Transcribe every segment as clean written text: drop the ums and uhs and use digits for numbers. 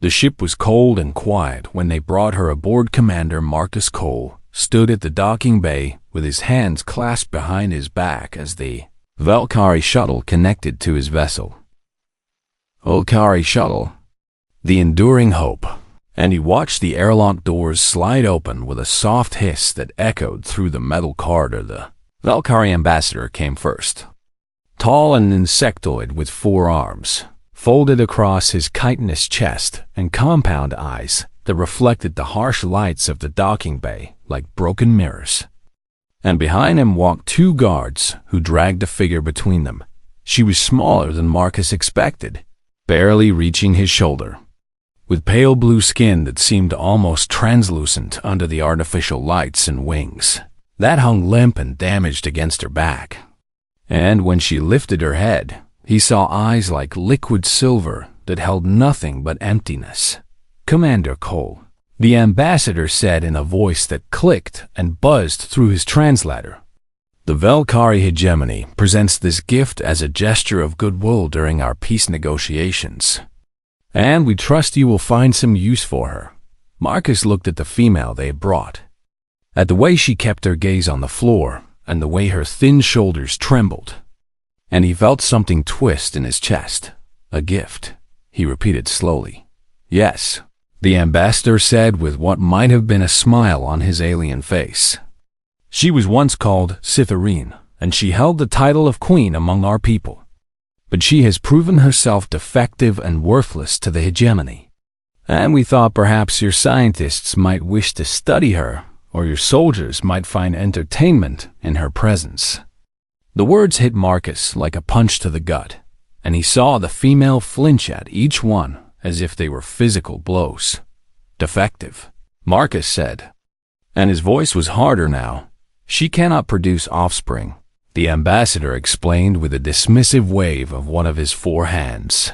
The ship was cold and quiet when they brought her aboard. Commander Marcus Cole stood at the docking bay with his hands clasped behind his back as the Valkyrie shuttle connected to his vessel. Valkyrie shuttle, the enduring hope. And he watched the airlock doors slide open with a soft hiss that echoed through the metal corridor. The Valkyrie ambassador came first. Tall and insectoid with 4 arms, folded across his chitinous chest and compound eyes that reflected the harsh lights of the docking bay like broken mirrors. And behind him walked 2 guards who dragged a figure between them. She was smaller than Marcus expected, barely reaching his shoulder, with pale blue skin that seemed almost translucent under the artificial lights and wings that hung limp and damaged against her back. And when she lifted her head, he saw eyes like liquid silver that held nothing but emptiness. "Commander Cole," the ambassador said in a voice that clicked and buzzed through his translator. "The Valkyrie hegemony presents this gift as a gesture of goodwill during our peace negotiations, and we trust you will find some use for her." Marcus looked at the female they had brought, at the way she kept her gaze on the floor and the way her thin shoulders trembled, and he felt something twist in his chest. "A gift," he repeated slowly. "Yes," the ambassador said with what might have been a smile on his alien face. "She was once called Cytherine, and she held the title of queen among our people. But she has proven herself defective and worthless to the hegemony. And we thought perhaps your scientists might wish to study her, or your soldiers might find entertainment in her presence." The words hit Marcus like a punch to the gut, and he saw the female flinch at each one as if they were physical blows. "Defective," Marcus said, and his voice was harder now. "She cannot produce offspring," the ambassador explained with a dismissive wave of one of his 4 hands.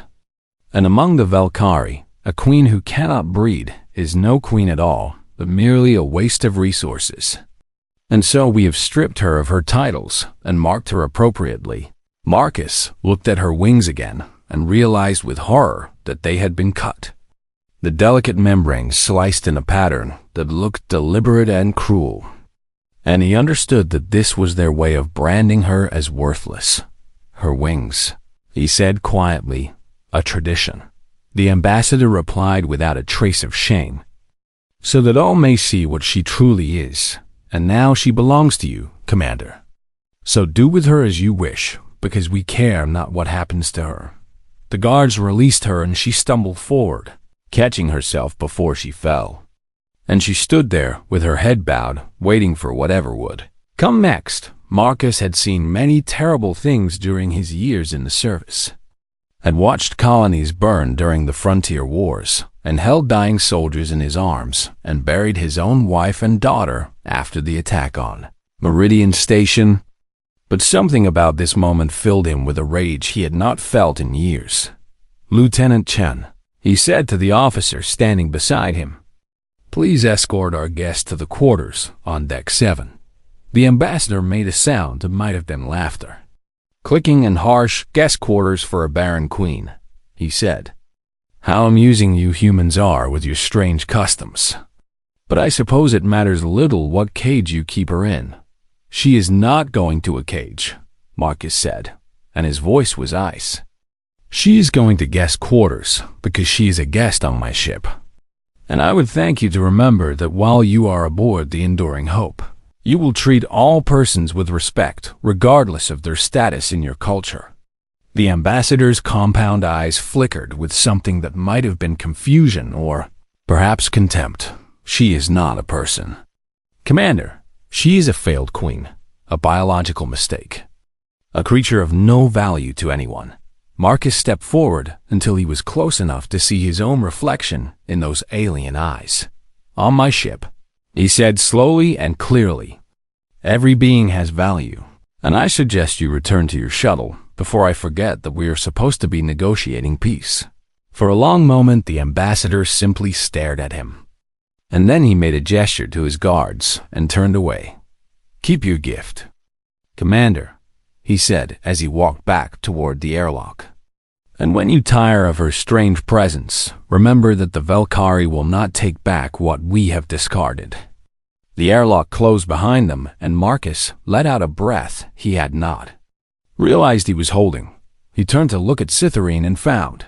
"And among the Valkyrie, a queen who cannot breed is no queen at all, but merely a waste of resources. And so we have stripped her of her titles and marked her appropriately." Marcus looked at her wings again and realized with horror that they had been cut, the delicate membranes sliced in a pattern that looked deliberate and cruel. And he understood that this was their way of branding her as worthless. "Her wings," he said quietly, "a tradition." The ambassador replied without a trace of shame, "So that all may see what she truly is. And now she belongs to you, Commander. So do with her as you wish, because we care not what happens to her." The guards released her and she stumbled forward, catching herself before she fell. And she stood there with her head bowed, waiting for whatever would come next. Marcus had seen many terrible things during his years in the service, had watched colonies burn during the frontier wars, and held dying soldiers in his arms, and buried his own wife and daughter after the attack on Meridian Station. But something about this moment filled him with a rage he had not felt in years. "Lieutenant Chen," he said to the officer standing beside him, "please escort our guest to the quarters on deck 7. The ambassador made a sound that might have been laughter. "Clicking and harsh, guest quarters for a barren queen," he said. "How amusing you humans are with your strange customs. But I suppose it matters little what cage you keep her in." "She is not going to a cage," Marcus said, and his voice was ice. "She is going to guest quarters because she is a guest on my ship. And I would thank you to remember that while you are aboard the Enduring Hope, you will treat all persons with respect, regardless of their status in your culture." The ambassador's compound eyes flickered with something that might have been confusion or perhaps contempt. "She is not a person, Commander. She is a failed queen, a biological mistake, a creature of no value to anyone." Marcus stepped forward until he was close enough to see his own reflection in those alien eyes. "On my ship," he said slowly and clearly, "every being has value, and I suggest you return to your shuttle before I forget that we are supposed to be negotiating peace." For a long moment, the ambassador simply stared at him, and then he made a gesture to his guards and turned away. "Keep your gift, Commander," he said as he walked back toward the airlock. And when you tire of her strange presence, remember that the Valkyrie will not take back what we have discarded." The airlock closed behind them, and Marcus let out a breath he had not realized he was holding. He turned to look at Cytherine and found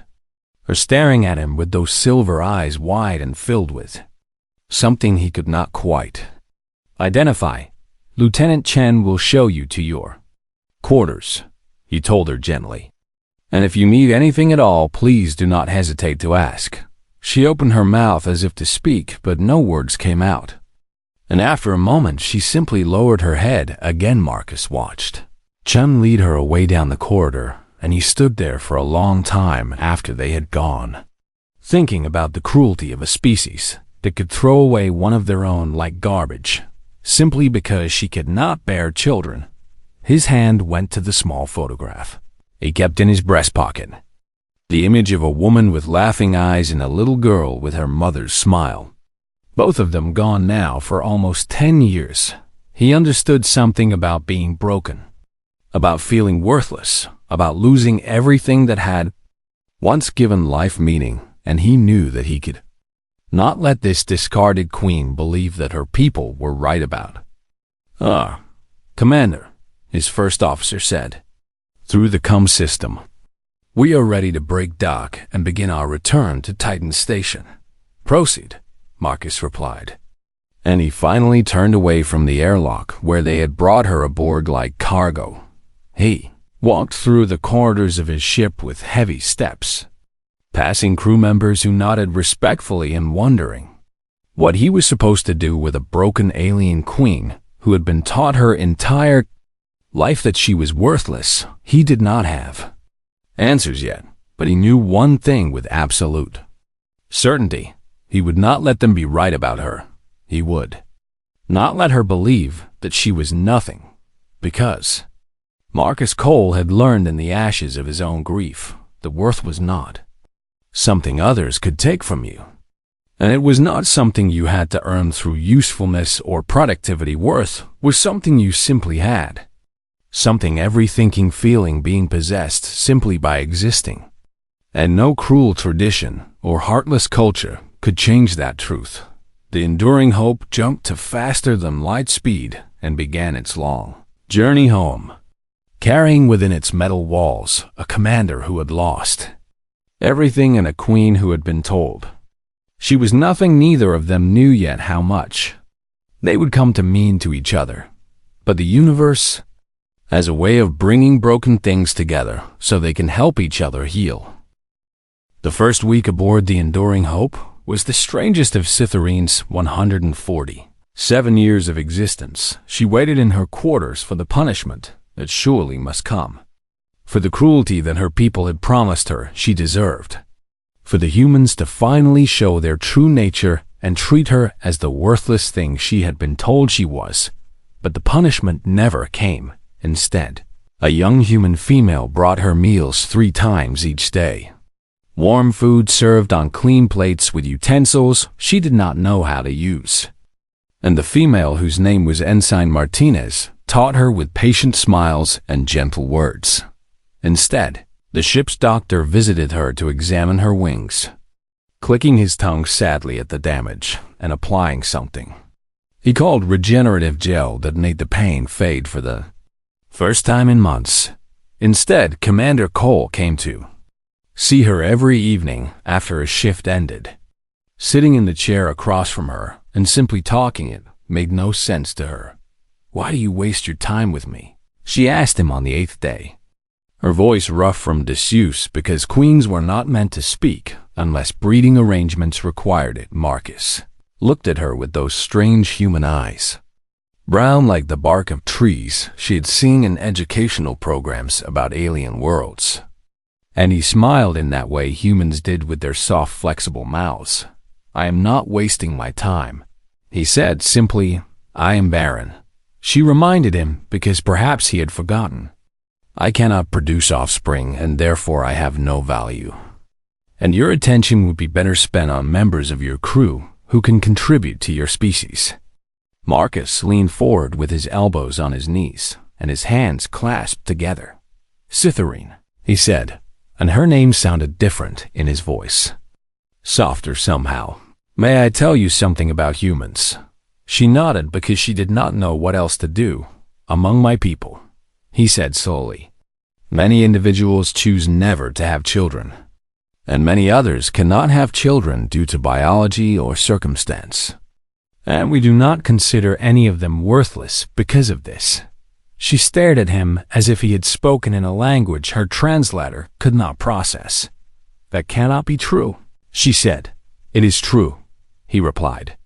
her staring at him with those silver eyes wide and filled with something he could not quite identify. "Lieutenant Chen will show you to your quarters," he told her gently. "And if you need anything at all, please do not hesitate to ask." She opened her mouth as if to speak, but no words came out. And after a moment, she simply lowered her head. Again, Marcus watched Chen lead her away down the corridor, and he stood there for a long time after they had gone, thinking about the cruelty of a species that could throw away one of their own like garbage, simply because she could not bear children. His hand went to the small photograph he kept in his breast pocket. The image of a woman with laughing eyes and a little girl with her mother's smile. Both of them gone now for almost 10 years. He understood something about being broken, about feeling worthless, about losing everything that had once given life meaning, and he knew that he could not let this discarded queen believe that her people were right about. Commander," his first officer said, through the comm system. "We are ready to break dock and begin our return to Titan Station." "Proceed," Marcus replied. And he finally turned away from the airlock where they had brought her aboard like cargo. He walked through the corridors of his ship with heavy steps, passing crew members who nodded respectfully and wondering what he was supposed to do with a broken alien queen who had been taught her entire life that she was worthless. He did not have answers yet, but he knew one thing with absolute certainty. He would not let them be right about her. He would not let her believe that she was nothing, because Marcus Cole had learned in the ashes of his own grief that worth was not something others could take from you. And it was not something you had to earn through usefulness or productivity. Worth was something you simply had. Something every thinking feeling being possessed simply by existing. And no cruel tradition or heartless culture could change that truth. The enduring hope jumped to faster than light speed and began its long journey home, carrying within its metal walls a commander who had lost everything and a queen who had been told she was nothing. Neither of them knew yet how much they would come to mean to each other. But the universe as a way of bringing broken things together so they can help each other heal. The first week aboard the Enduring Hope was the strangest of Cytherine's 147 years of existence. She waited in her quarters for the punishment that surely must come, for the cruelty that her people had promised her she deserved, for the humans to finally show their true nature and treat her as the worthless thing she had been told she was. But the punishment never came. Instead, a young human female brought her meals 3 times each day. Warm food served on clean plates with utensils she did not know how to use. And the female, whose name was Ensign Martinez, taught her with patient smiles and gentle words. Instead, the ship's doctor visited her to examine her wings, clicking his tongue sadly at the damage and applying something he called regenerative gel that made the pain fade for the first time in months. Instead, Commander Cole came to see her every evening after a shift ended. Sitting in the chair across from her and simply talking, it made no sense to her. "Why do you waste your time with me?" she asked him on the 8th day, her voice rough from disuse because queens were not meant to speak unless breeding arrangements required it. Marcus looked at her with those strange human eyes, brown like the bark of trees she had seen in educational programs about alien worlds. And he smiled in that way humans did with their soft, flexible mouths. "I am not wasting my time," he said simply. "I am barren." She reminded him because perhaps he had forgotten. "I cannot produce offspring, and therefore I have no value. And your attention would be better spent on members of your crew who can contribute to your species." Marcus leaned forward with his elbows on his knees and his hands clasped together. "Cytherine," he said, and her name sounded different in his voice. Softer somehow. "May I tell you something about humans?" She nodded because she did not know what else to do. "Among my people," he said slowly, "many individuals choose never to have children, and many others cannot have children due to biology or circumstance. And we do not consider any of them worthless because of this." She stared at him as if he had spoken in a language her translator could not process. "That cannot be true," she said. "It is true," he replied.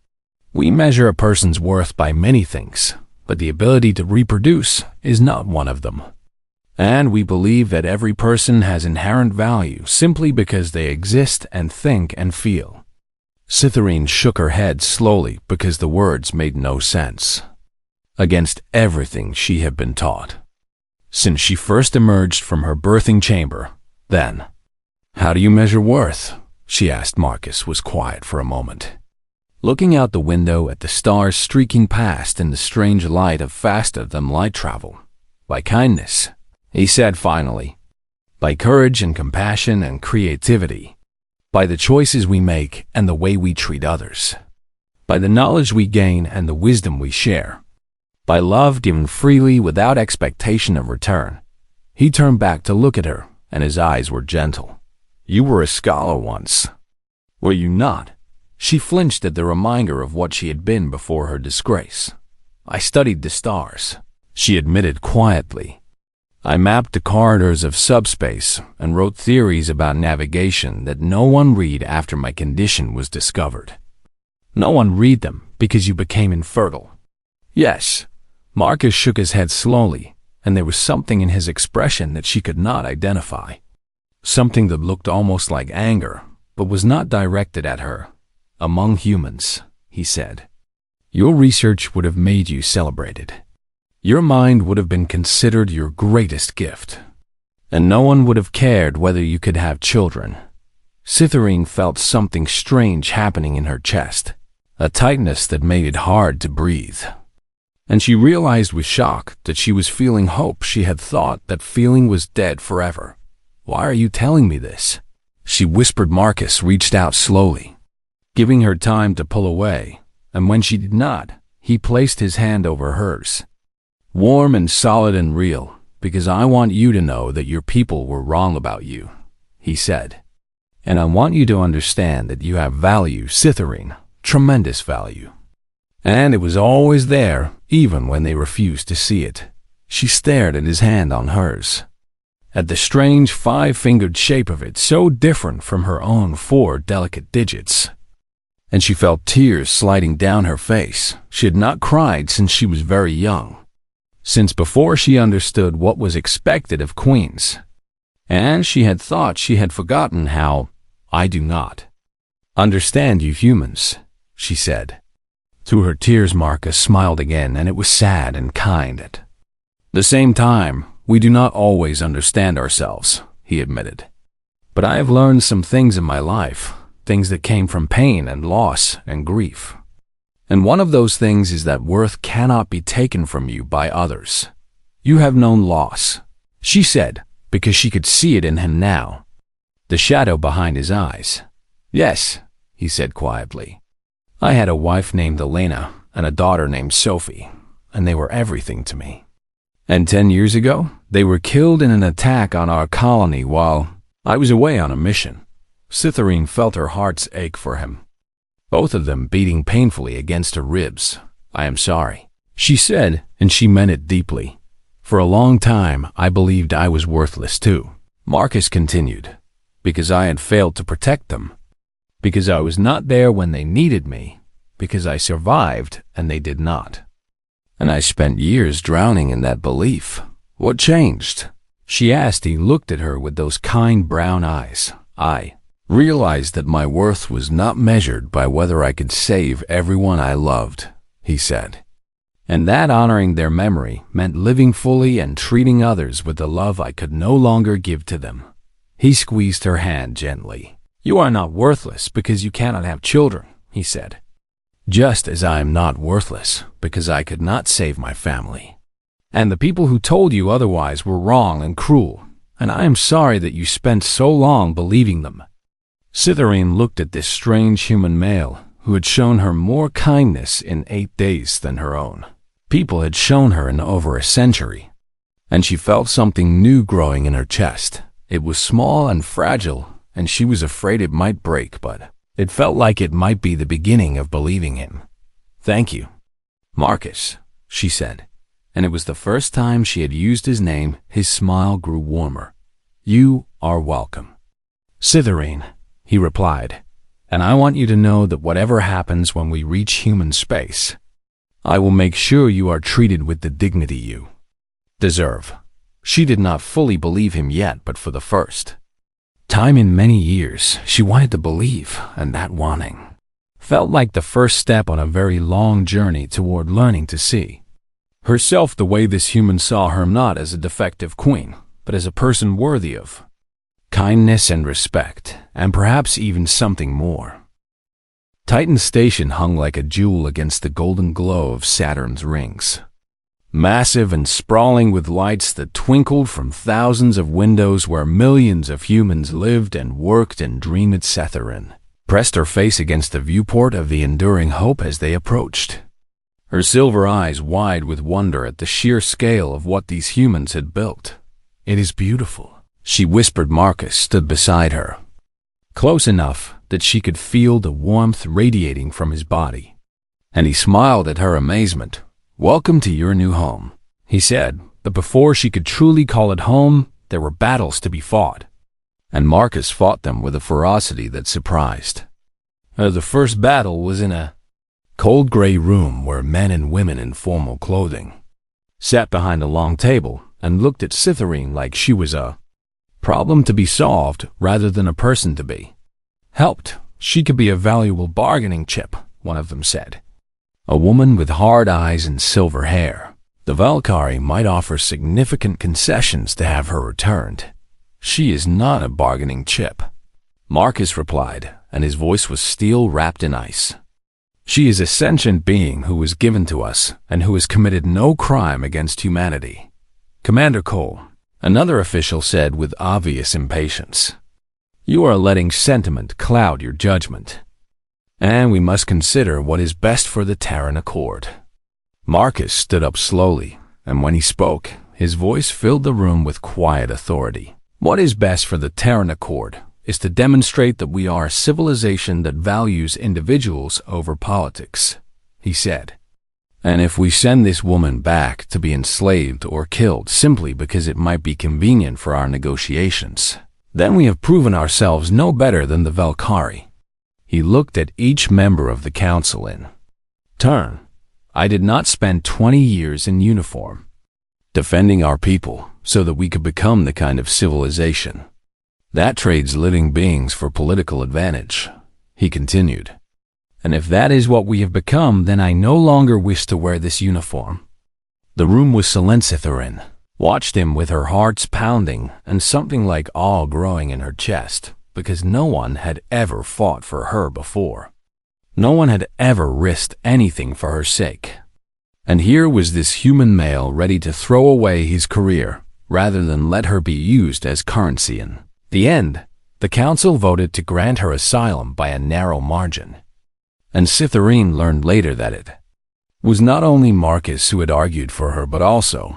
"We measure a person's worth by many things, but the ability to reproduce is not one of them. And we believe that every person has inherent value simply because they exist and think and feel." Cytherine shook her head slowly because the words made no sense. Against everything she had been taught since she first emerged from her birthing chamber, then. "How do you measure worth?" she asked. Marcus was quiet for a moment, looking out the window at the stars streaking past in the strange light of faster-than-light travel. "By kindness," he said finally. "By courage and compassion and creativity. By the choices we make and the way we treat others. By the knowledge we gain and the wisdom we share. By love given freely without expectation of return." He turned back to look at her, and his eyes were gentle. "You were a scholar once, were you not?" She flinched at the reminder of what she had been before her disgrace. "I studied the stars," she admitted quietly. "I mapped the corridors of subspace and wrote theories about navigation that no one read after my condition was discovered." "No one read them because you became infertile?" "Yes." Marcus shook his head slowly, and there was something in his expression that she could not identify. Something that looked almost like anger, but was not directed at her. "Among humans," he said, "your research would have made you celebrated. Your mind would have been considered your greatest gift, and no one would have cared whether you could have children." Cytherine felt something strange happening in her chest, a tightness that made it hard to breathe. And she realized with shock that she was feeling hope she had thought that feeling was dead forever. "Why are you telling me this?" she whispered. Marcus reached out slowly, giving her time to pull away, and when she did not, he placed his hand over hers. "Warm and solid and real, because I want you to know that your people were wrong about you," he said. "And I want you to understand that you have value, Cytherine, tremendous value. And it was always there, even when they refused to see it." She stared at his hand on hers, at the strange five-fingered shape of it, so different from her own 4 delicate digits. And she felt tears sliding down her face. She had not cried since she was very young, since before she understood what was expected of queens. And she had thought she had forgotten how. "I do not understand you humans," she said. Through her tears, Marcus smiled again, and it was sad and kind. At the same time, we do not always understand ourselves, he admitted. "But I have learned some things in my life, things that came from pain and loss and grief. And one of those things is that worth cannot be taken from you by others. You have known loss," she said, because she could see it in him now, the shadow behind his eyes. "Yes," he said quietly. "I had a wife named Elena and a daughter named Sophie, and they were everything to me. And 10 years ago, they were killed in an attack on our colony while I was away on a mission." Cytherine felt her heart's ache for him, both of them beating painfully against her ribs. "I am sorry," she said, and she meant it deeply. "For a long time, I believed I was worthless too," Marcus continued, "because I had failed to protect them. Because I was not there when they needed me, because I survived and they did not. And I spent years drowning in that belief. What changed?" she asked. He looked at her with those kind brown eyes. "I realized that my worth was not measured by whether I could save everyone I loved," he said. "And that honoring their memory meant living fully and treating others with the love I could no longer give to them." He squeezed her hand gently. "You are not worthless because you cannot have children," he said. "Just as I am not worthless because I could not save my family. And the people who told you otherwise were wrong and cruel. and I am sorry that you spent so long believing them." Cytherine looked at this strange human male who had shown her more kindness in 8 days than her own people had shown her in over a century, and she felt something new growing in her chest. It was small and fragile, and she was afraid it might break, but it felt like it might be the beginning of believing him. "Thank you, Marcus," she said, and it was the first time she had used his name. His smile grew warmer. "You are welcome, Cytherine," he replied, "and I want you to know that whatever happens when we reach human space, I will make sure you are treated with the dignity you deserve." She did not fully believe him yet, but for the first time in many years, she wanted to believe, and that wanting felt like the first step on a very long journey toward learning to see herself the way this human saw her, not as a defective queen, but as a person worthy of kindness and respect, and perhaps even something more. Titan Station hung like a jewel against the golden glow of Saturn's rings. Massive and sprawling with lights that twinkled from thousands of windows where millions of humans lived and worked and dreamed. Cytherine pressed her face against the viewport of the enduring hope as they approached, her silver eyes wide with wonder at the sheer scale of what these humans had built. "It is beautiful," she whispered. Marcus stood beside her, close enough that she could feel the warmth radiating from his body, and he smiled at her amazement. "Welcome to your new home," he said, but before she could truly call it home, there were battles to be fought, and Marcus fought them with a ferocity that surprised. The first battle was in a cold gray room where men and women in formal clothing sat behind a long table and looked at Cytherine like she was a problem to be solved rather than a person to be helped. "She could be a valuable bargaining chip," one of them said. "A woman with hard eyes and silver hair. The Valkyrie might offer significant concessions to have her returned." "She is not a bargaining chip," Marcus replied, and his voice was steel wrapped in ice. "She is a sentient being who was given to us and who has committed no crime against humanity." "Commander Cole," another official said with obvious impatience, "you are letting sentiment cloud your judgment, and we must consider what is best for the Terran Accord." Marcus stood up slowly, and when he spoke, his voice filled the room with quiet authority. "What is best for the Terran Accord is to demonstrate that we are a civilization that values individuals over politics," he said. "And if we send this woman back to be enslaved or killed simply because it might be convenient for our negotiations, then we have proven ourselves no better than the Valkyrie." He looked at each member of the council in turn. "I did not spend 20 years in uniform, defending our people so that we could become the kind of civilization that trades living beings for political advantage," he continued. "And if that is what we have become, then I no longer wish to wear this uniform." The room was silent. Cytherine watched him with her hearts pounding and something like awe growing in her chest, because no one had ever fought for her before. No one had ever risked anything for her sake. And here was this human male ready to throw away his career rather than let her be used as currency. In the end, the council voted to grant her asylum by a narrow margin. And Cytherine learned later that it was not only Marcus who had argued for her, but also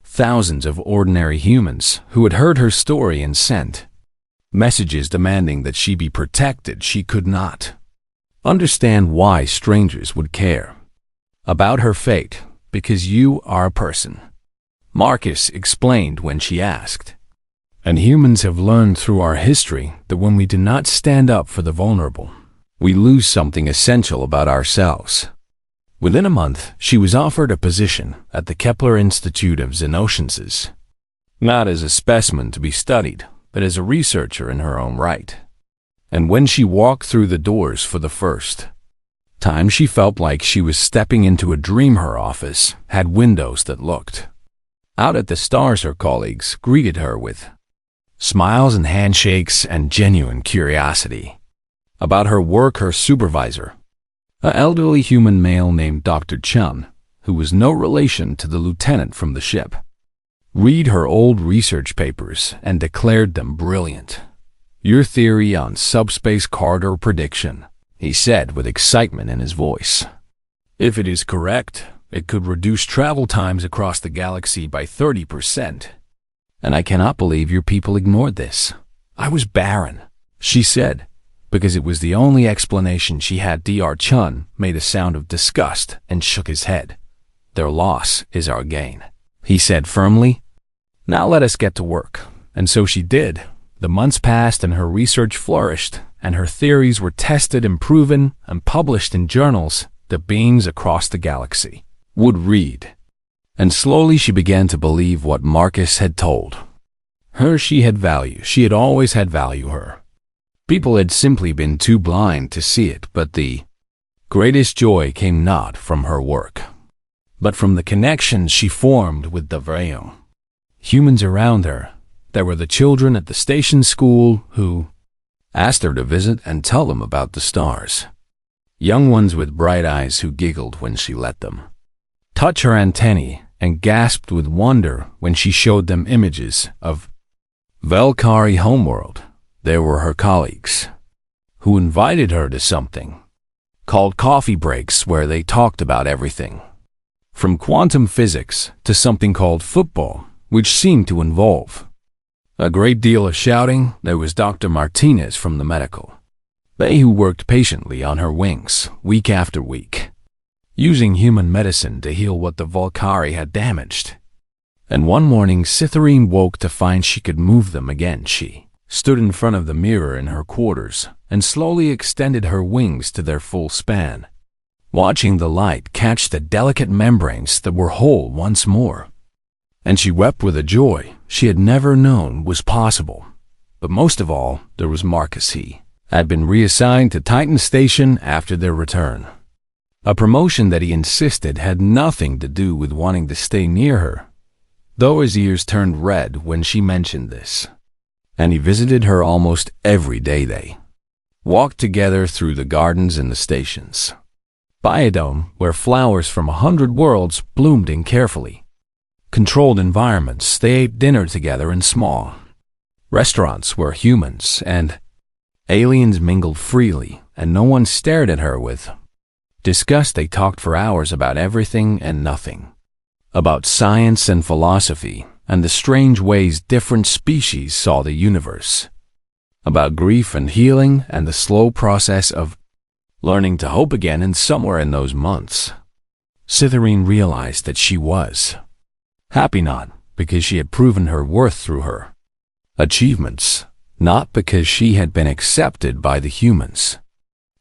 thousands of ordinary humans who had heard her story and sent messages demanding that she be protected. She could not understand why strangers would care about her fate, because you are a person, Marcus explained when she asked. And humans have learned through our history that when we do not stand up for the vulnerable, we lose something essential about ourselves. Within a month, she was offered a position at the Kepler Institute of Xenosciences, not as a specimen to be studied, but as a researcher in her own right. And when she walked through the doors for the first time, she felt like she was stepping into a dream. Her office had windows that looked out at the stars. Her colleagues greeted her with smiles and handshakes and genuine curiosity about her work. Her supervisor, an elderly human male named Dr. Chun, who was no relation to the lieutenant from the ship, read her old research papers, and declared them brilliant. "Your theory on subspace corridor prediction," he said with excitement in his voice. "If it is correct, it could reduce travel times across the galaxy by 30%. And I cannot believe your people ignored this." "I was barren," she said, because it was the only explanation she had. Dr. Chun made a sound of disgust and shook his head. "Their loss is our gain," he said firmly. "Now let us get to work." And so she did. The months passed and her research flourished, and her theories were tested and proven and published in journals that beings across the galaxy would read. And slowly she began to believe what Marcus had told her. She had value. She had always had value. Her people had simply been too blind to see it. But the greatest joy came not from her work, but from the connections she formed with the Realm. Humans around her. There were the children at the station school who asked her to visit and tell them about the stars. Young ones with bright eyes who giggled when she let them touch her antennae and gasped with wonder when she showed them images of Valkyrie homeworld. There were her colleagues who invited her to something called coffee breaks, where they talked about everything from quantum physics to something called football, which seemed to involve a great deal of shouting. There was Dr. Martinez from the medical bay, who worked patiently on her wings week after week, using human medicine to heal what the Valkyrie had damaged. And one morning Cytherine woke to find she could move them again. She stood in front of the mirror in her quarters and slowly extended her wings to their full span, watching the light catch the delicate membranes that were whole once more. And she wept with a joy she had never known was possible. But most of all, there was Marcus. He had been reassigned to Titan Station after their return, a promotion that he insisted had nothing to do with wanting to stay near her, though his ears turned red when she mentioned this. And he visited her almost every day. They walked together through the gardens and the stations biodome, where flowers from 100 worlds bloomed in carefully controlled environments. They ate dinner together in small restaurants where humans and aliens mingled freely, and no one stared at her with disgust. They talked for hours about everything and nothing, about science and philosophy and the strange ways different species saw the universe, about grief and healing and the slow process of learning to hope again. And somewhere in those months, Cytherine realized that she was happy, not because she had proven her worth through her achievements, not because she had been accepted by the humans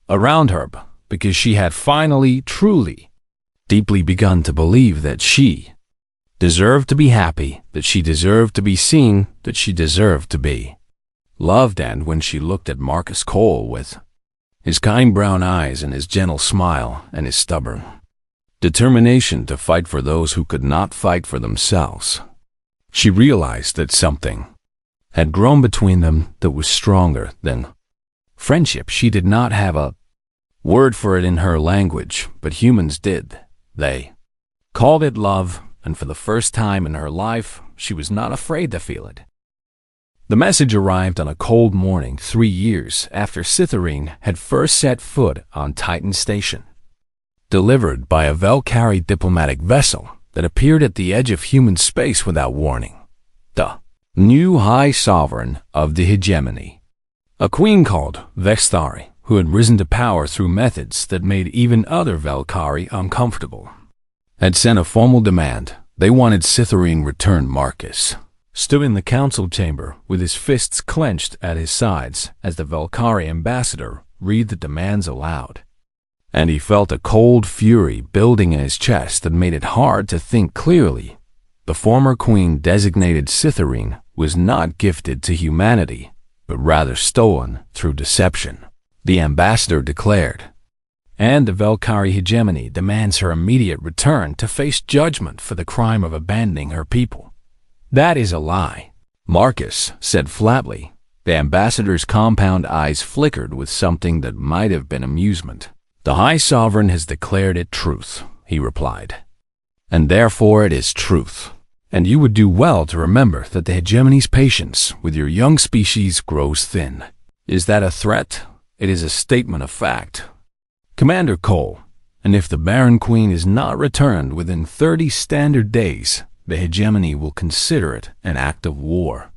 around her, but because she had finally, truly, deeply begun to believe that she deserved to be happy, that she deserved to be seen, that she deserved to be loved. And when she looked at Marcus Cole with his kind brown eyes and his gentle smile and his stubborn determination to fight for those who could not fight for themselves, she realized that something had grown between them that was stronger than friendship. She did not have a word for it in her language, but humans did. They called it love, and for the first time in her life, she was not afraid to feel it. The message arrived on a cold morning 3 years after Cytherine had first set foot on Titan Station, delivered by a Valkyrie diplomatic vessel that appeared at the edge of human space without warning. The new High Sovereign of the Hegemony, a queen called Vexthari, who had risen to power through methods that made even other Valkyrie uncomfortable, had sent a formal demand. They wanted Cytherine returned. Marcus stood in the council chamber with his fists clenched at his sides as the Valkyrie ambassador read the demands aloud. And he felt a cold fury building in his chest that made it hard to think clearly. The former queen designated Cytherine was not gifted to humanity, but rather stolen through deception, the ambassador declared. And the Valkyrie hegemony demands her immediate return to face judgment for the crime of abandoning her people. That is a lie, Marcus said flatly. The ambassador's compound eyes flickered with something that might have been amusement. The High Sovereign has declared it truth, he replied. And therefore it is truth. And you would do well to remember that the hegemony's patience with your young species grows thin. Is that a threat? It is a statement of fact. Commander Cole, and if the Baron Queen is not returned within 30 standard days, the hegemony will consider it an act of war.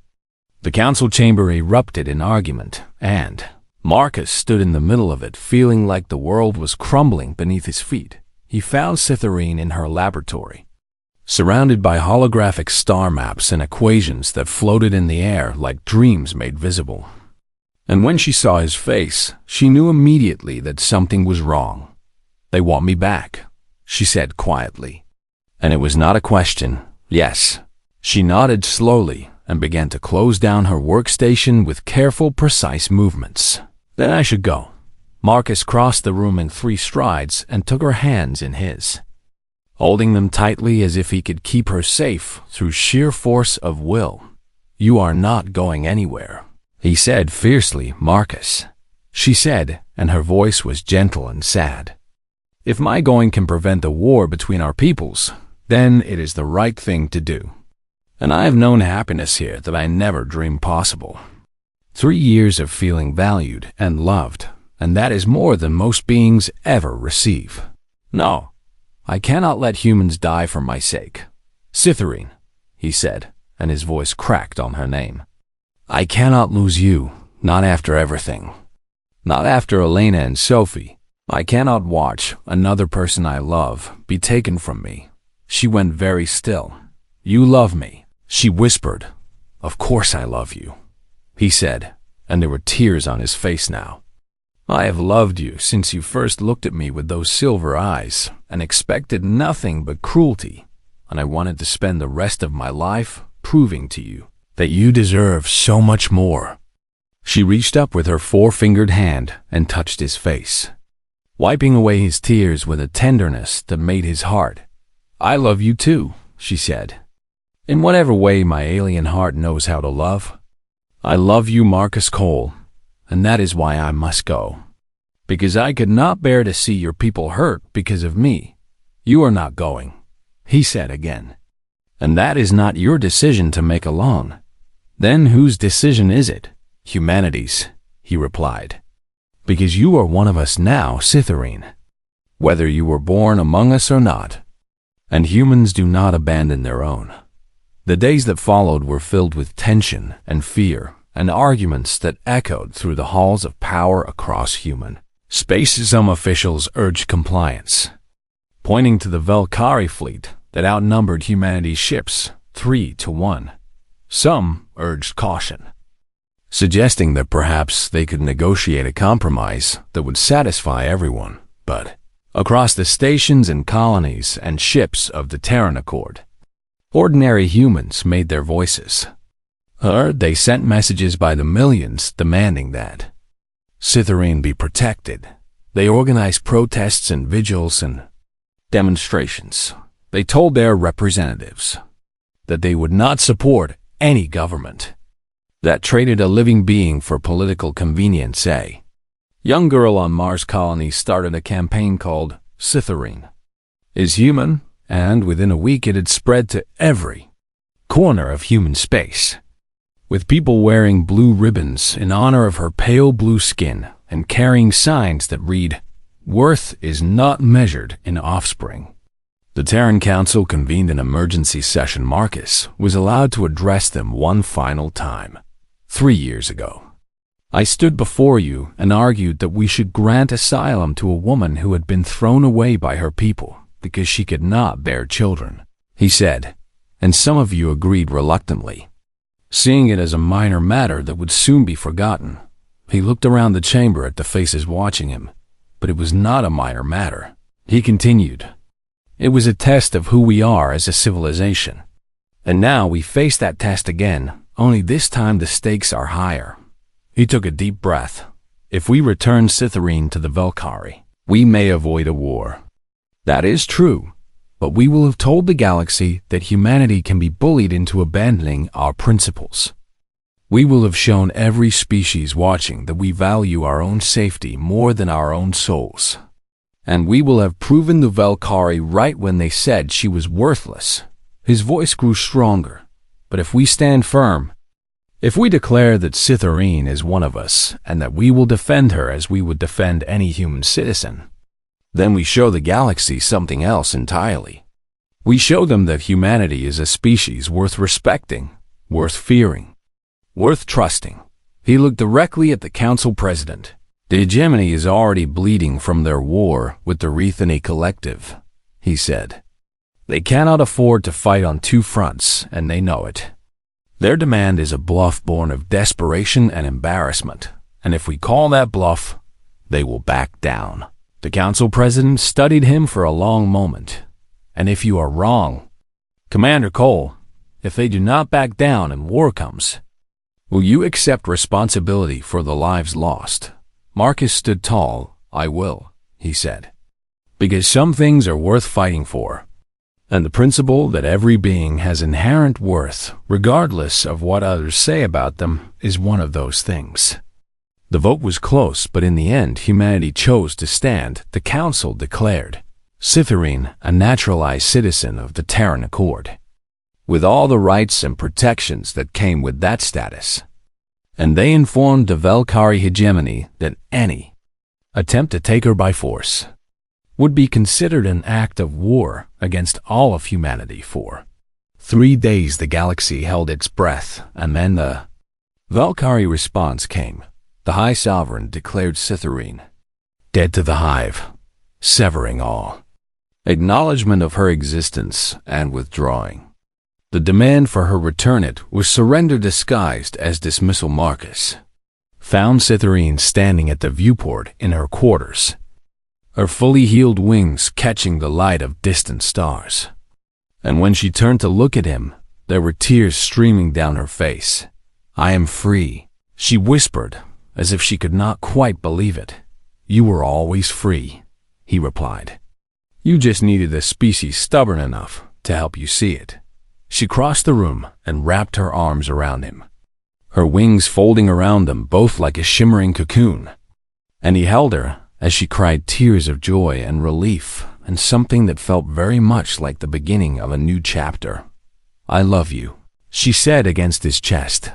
The council chamber erupted in argument, and Marcus stood in the middle of it, feeling like the world was crumbling beneath his feet. He found Cytherine in her laboratory, surrounded by holographic star maps and equations that floated in the air like dreams made visible. And when she saw his face, she knew immediately that something was wrong. "They want me back," she said quietly. And it was not a question. Yes. She nodded slowly and began to close down her workstation with careful, precise movements. "Then I should go." Marcus crossed the room in 3 strides and took her hands in his, holding them tightly as if he could keep her safe through sheer force of will. "You are not going anywhere," he said fiercely. "Marcus," she said, and her voice was gentle and sad. "If my going can prevent the war between our peoples, then it is the right thing to do. And I have known happiness here that I never dreamed possible. 3 years of feeling valued and loved, and that is more than most beings ever receive. No, I cannot let humans die for my sake. Cytherine," he said, and his voice cracked on her name. "I cannot lose you, not after everything. Not after Elena and Sophie. I cannot watch another person I love be taken from me." She went very still. "You love me," she whispered. "Of course I love you," he said, and there were tears on his face now. "I have loved you since you first looked at me with those silver eyes and expected nothing but cruelty, and I wanted to spend the rest of my life proving to you that you deserve so much more." She reached up with her 4-fingered hand and touched his face, wiping away his tears with a tenderness that made his heart. "I love you too," she said, "in whatever way my alien heart knows how to love. I love you, Marcus Cole, and that is why I must go. Because I could not bear to see your people hurt because of me. You are not going," he said again. "And that is not your decision to make alone. Then whose decision is it?" "Humanity's," he replied. "Because you are one of us now, Cytherine, whether you were born among us or not. And humans do not abandon their own." The days that followed were filled with tension and fear and arguments that echoed through the halls of power across human space. Some officials urged compliance, pointing to the Velkari fleet that outnumbered humanity's ships 3 to 1. Some urged caution, suggesting that perhaps they could negotiate a compromise that would satisfy everyone. But across the stations and colonies and ships of the Terran Accord, ordinary humans made their voices heard. They sent messages by the millions demanding that Cytherine be protected. They organized protests and vigils and demonstrations. They told their representatives that they would not support any government that traded a living being for political convenience. A young girl on Mars colony started a campaign called Cytherine is Human, and within a week it had spread to every corner of human space, with people wearing blue ribbons in honor of her pale blue skin and carrying signs that read, "Worth is not measured in offspring." The Terran Council convened an emergency session. Marcus was allowed to address them one final time. 3 years ago, I stood before you and argued that we should grant asylum to a woman who had been thrown away by her people because she could not bear children, he said, and some of you agreed reluctantly, seeing it as a minor matter that would soon be forgotten. He looked around the chamber at the faces watching him, but it was not a minor matter. He continued, "It was a test of who we are as a civilization. And now we face that test again, only this time the stakes are higher." He took a deep breath. "If we return Cytherine to the Velkari, we may avoid a war. That is true, but we will have told the galaxy that humanity can be bullied into abandoning our principles. We will have shown every species watching that we value our own safety more than our own souls. And we will have proven the Velkari right when they said she was worthless. His voice grew stronger. But if we stand firm, if we declare that Cytherine is one of us and that we will defend her as we would defend any human citizen, then we show the galaxy something else entirely. We show them that humanity is a species worth respecting, worth fearing, worth trusting. He looked directly at the council president. The hegemony is already bleeding from their war with the Rethany Collective, he said. They cannot afford to fight on two fronts, and they know it. Their demand is a bluff born of desperation and embarrassment, and if we call that bluff, they will back down. The council president studied him for a long moment. And if you are wrong, Commander Cole, if they do not back down and war comes, will you accept responsibility for the lives lost? Marcus stood tall. I will, he said. Because some things are worth fighting for. And the principle that every being has inherent worth, regardless of what others say about them, is one of those things. The vote was close, but in the end humanity chose to stand. The council declared Cytherine a naturalized citizen of the Terran Accord, with all the rights and protections that came with that status. And they informed the Velkari hegemony that any attempt to take her by force would be considered an act of war against all of humanity. For 3 days the galaxy held its breath, and then the Velkari response came. The High Sovereign declared Cytherine dead to the hive, severing all acknowledgement of her existence and withdrawing. The demand for her return was surrender disguised as dismissal. Marcus found Cytherine standing at the viewport in her quarters, her fully healed wings catching the light of distant stars. And when she turned to look at him, there were tears streaming down her face. I am free, she whispered, as if she could not quite believe it. You were always free, he replied. You just needed a species stubborn enough to help you see it. She crossed the room and wrapped her arms around him, her wings folding around them both like a shimmering cocoon. And he held her as she cried tears of joy and relief and something that felt very much like the beginning of a new chapter. I love you, she said against his chest.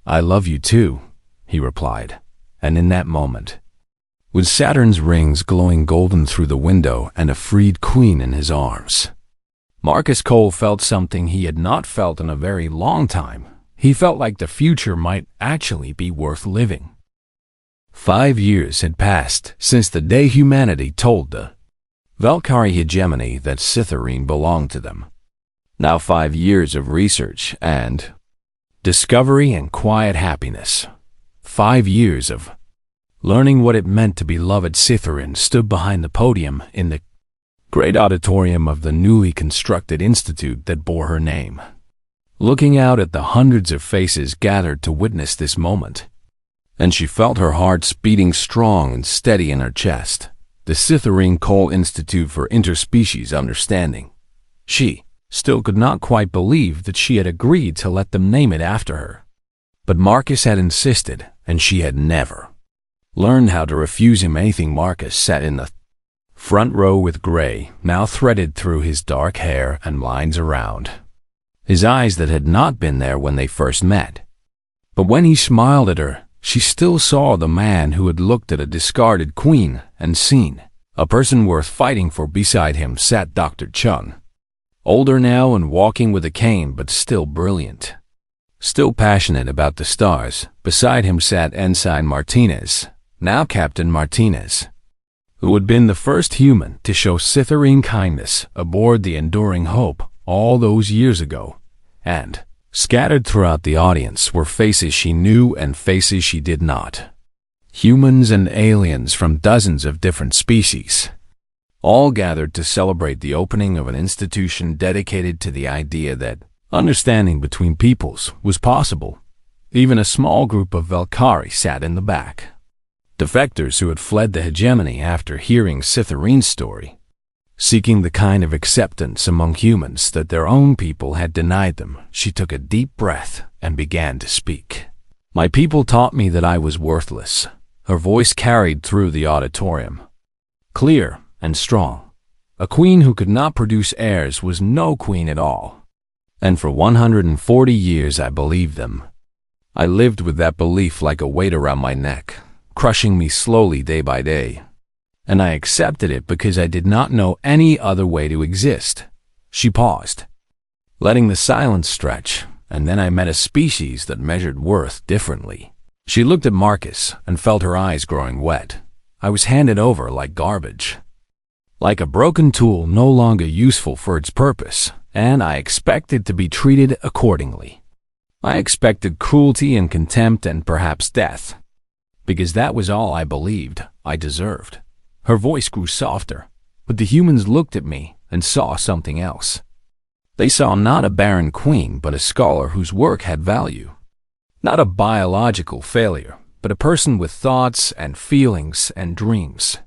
I love you too, he replied. And in that moment, with Saturn's rings glowing golden through the window and a freed queen in his arms, Marcus Cole felt something he had not felt in a very long time. He felt like the future might actually be worth living. 5 years had passed since the day humanity told the Velkari hegemony that Cytherine belonged to them. Now 5 years of research and discovery and quiet happiness. 5 years of learning what it meant to be loved. Cytherine stood behind the podium in the great auditorium of the newly constructed institute that bore her name, looking out at the hundreds of faces gathered to witness this moment. And she felt her heart beating strong and steady in her chest. The Cytherine Cole Institute for Interspecies Understanding. She still could not quite believe that she had agreed to let them name it after her. But Marcus had insisted, and she had never learned how to refuse him anything. Marcus sat in the front row with gray, now threaded through his dark hair and lines around his eyes that had not been there when they first met. But when he smiled at her, she still saw the man who had looked at a discarded queen and seen a person worth fighting for. Beside him sat Dr. Chung, older now and walking with a cane, but still brilliant, still passionate about the stars. Beside him sat Ensign Martinez, now Captain Martinez, who had been the first human to show Cytherine kindness aboard the Enduring Hope all those years ago. And scattered throughout the audience were faces she knew and faces she did not. Humans and aliens from dozens of different species, all gathered to celebrate the opening of an institution dedicated to the idea that understanding between peoples was possible. Even a small group of Velkari sat in the back, defectors who had fled the hegemony after hearing Cytherine's story, seeking the kind of acceptance among humans that their own people had denied them. She took a deep breath and began to speak. My people taught me that I was worthless. Her voice carried through the auditorium, clear and strong. A queen who could not produce heirs was no queen at all. And for 140 years I believed them. I lived with that belief like a weight around my neck, crushing me slowly day by day. And I accepted it because I did not know any other way to exist. She paused, letting the silence stretch, and then I met a species that measured worth differently. She looked at Marcus and felt her eyes growing wet. I was handed over like garbage, like a broken tool no longer useful for its purpose, and I expected to be treated accordingly. I expected cruelty and contempt and perhaps death, because that was all I believed I deserved. Her voice grew softer, but the humans looked at me and saw something else. They saw not a barren queen, but a scholar whose work had value. Not a biological failure, but a person with thoughts and feelings and dreams.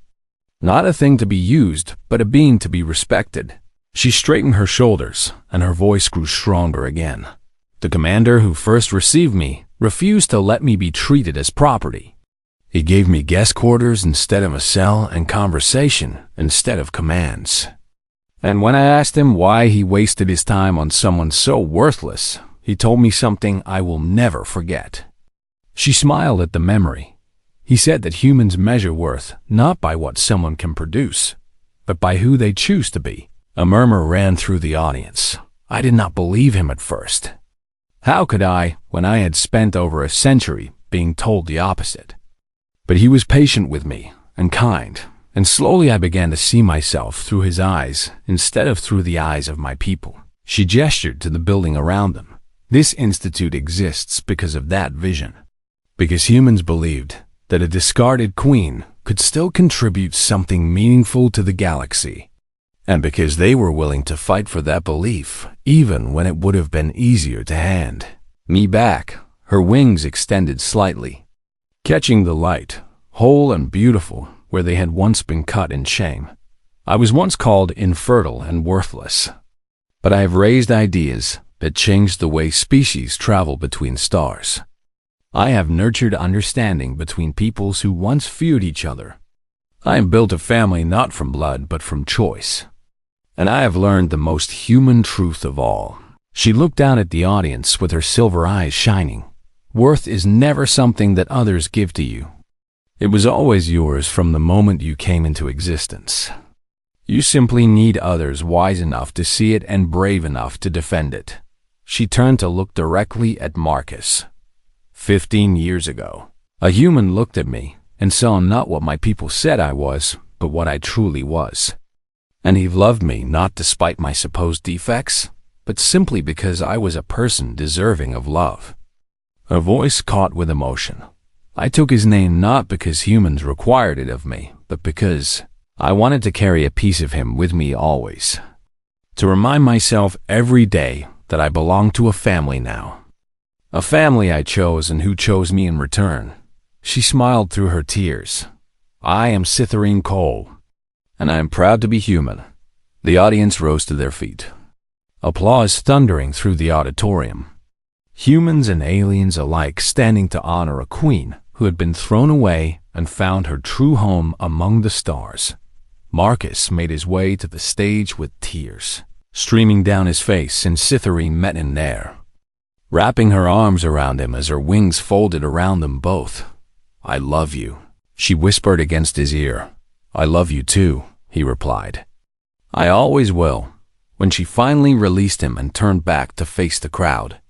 Not a thing to be used, but a being to be respected. She straightened her shoulders, and her voice grew stronger again. The commander who first received me refused to let me be treated as property. He gave me guest quarters instead of a cell and conversation instead of commands. And when I asked him why he wasted his time on someone so worthless, he told me something I will never forget. She smiled at the memory. He said that humans measure worth not by what someone can produce, but by who they choose to be. A murmur ran through the audience. I did not believe him at first. How could I, when I had spent over a century being told the opposite? But he was patient with me and kind, and slowly I began to see myself through his eyes instead of through the eyes of my people. She gestured to the building around them. This institute exists because of that vision. Because humans believed that a discarded queen could still contribute something meaningful to the galaxy. And because they were willing to fight for that belief, even when it would have been easier to hand me back. Her wings extended slightly, catching the light, whole and beautiful, where they had once been cut in shame. I was once called infertile and worthless, but I have raised ideas that changed the way species travel between stars. I have nurtured understanding between peoples who once feared each other. I have built a family not from blood but from choice. And I have learned the most human truth of all. She looked down at the audience with her silver eyes shining. Worth is never something that others give to you. It was always yours from the moment you came into existence. You simply need others wise enough to see it and brave enough to defend it. She turned to look directly at Marcus. 15 years ago, a human looked at me and saw not what my people said I was, but what I truly was. And he loved me not despite my supposed defects, but simply because I was a person deserving of love. Her voice caught with emotion. I took his name not because humans required it of me, but because I wanted to carry a piece of him with me always. To remind myself every day that I belong to a family now. A family I chose and who chose me in return. She smiled through her tears. I am Cytherine Cole, and I am proud to be human. The audience rose to their feet. Applause thundering through the auditorium. Humans and aliens alike standing to honor a queen who had been thrown away and found her true home among the stars. Marcus made his way to the stage with tears streaming down his face, and Cytherine met him there, wrapping her arms around him as her wings folded around them both. I love you, she whispered against his ear. I love you too, he replied. I always will. When she finally released him and turned back to face the crowd,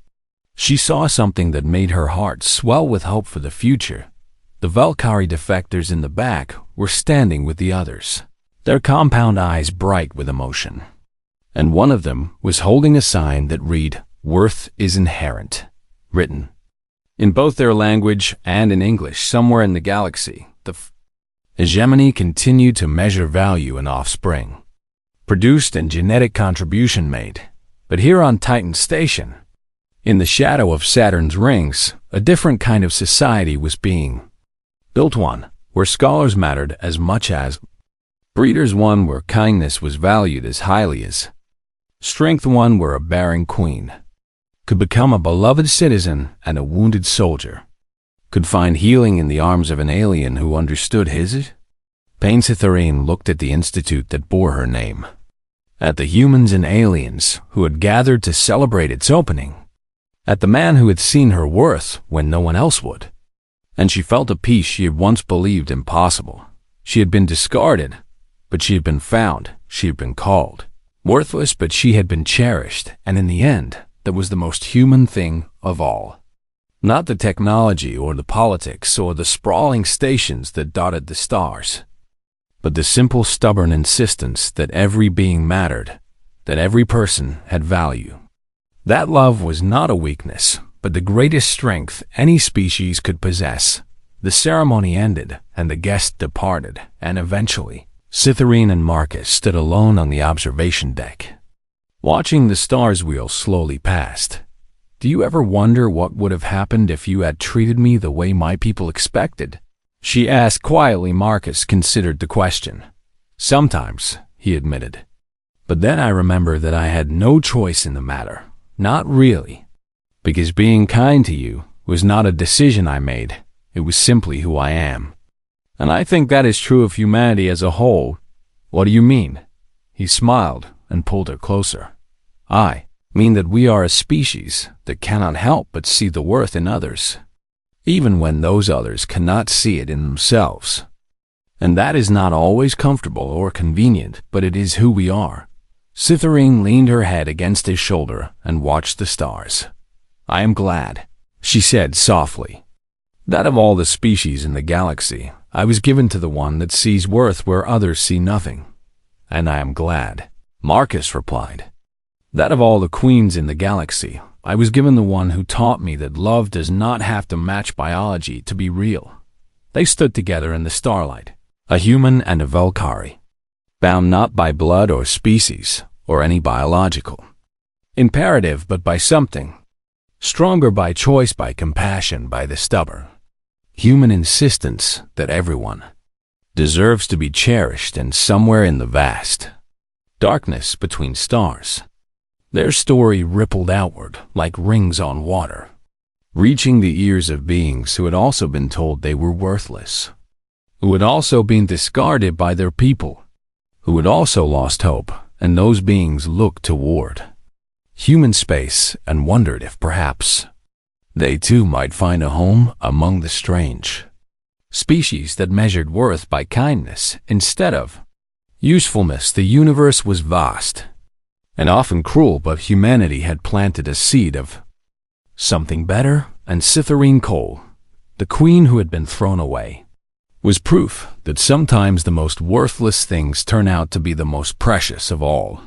she saw something that made her heart swell with hope for the future. The Valkyrie defectors in the back were standing with the others, their compound eyes bright with emotion. And one of them was holding a sign that read, "Worth is inherent," written in both their language and in English. Somewhere in the galaxy, the hegemony continued to measure value in offspring, produced and genetic contribution made. But here on Titan Station, in the shadow of Saturn's rings, a different kind of society was being built, one where scholars mattered as much as breeders, one where kindness was valued as highly as strength, one where a barren queen could become a beloved citizen and a wounded soldier could find healing in the arms of an alien who understood his pain. Cytherine looked at the institute that bore her name. at the humans and aliens who had gathered to celebrate its opening, at the man who had seen her worth when no one else would. And she felt a peace she had once believed impossible. She had been discarded, but she had been found. She had been called. Worthless, but she had been cherished, and in the end, that was the most human thing of all. Not the technology or the politics or the sprawling stations that dotted the stars, but the simple, stubborn insistence that every being mattered, that every person had value. That love was not a weakness, but the greatest strength any species could possess. The ceremony ended, and the guests departed, and eventually, Cytherine and Marcus stood alone on the observation deck, watching the stars wheel slowly past. "Do you ever wonder what would have happened if you had treated me the way my people expected?" she asked quietly. Marcus considered the question. "Sometimes," he admitted. "But then I remember that I had no choice in the matter. Not really. Because being kind to you was not a decision I made. It was simply who I am. And I think that is true of humanity as a whole." "What do you mean?" He smiled and pulled her closer. "I mean that we are a species that cannot help but see the worth in others, even when those others cannot see it in themselves. And that is not always comfortable or convenient, but it is who we are." Cytherine leaned her head against his shoulder and watched the stars. "I am glad," she said softly, "that of all the species in the galaxy, I was given to the one that sees worth where others see nothing." "And I am glad," Marcus replied, "that of all the queens in the galaxy, I was given the one who taught me that love does not have to match biology to be real." They stood together in the starlight, a human and a Valkyrie, bound not by blood or species or any biological imperative, but by something stronger, by choice, by compassion, by the stubborn human insistence that everyone deserves to be cherished. And somewhere in the vast darkness between stars, their story rippled outward like rings on water, reaching the ears of beings who had also been told they were worthless, who had also been discarded by their people, who had also lost hope, and those beings looked toward human space and wondered if perhaps they too might find a home among the strange species that measured worth by kindness instead of usefulness. The universe was vast and often cruel, but humanity had planted a seed of something better, and Cytherine Cole, the queen who had been thrown away, was proof that sometimes the most worthless things turn out to be the most precious of all.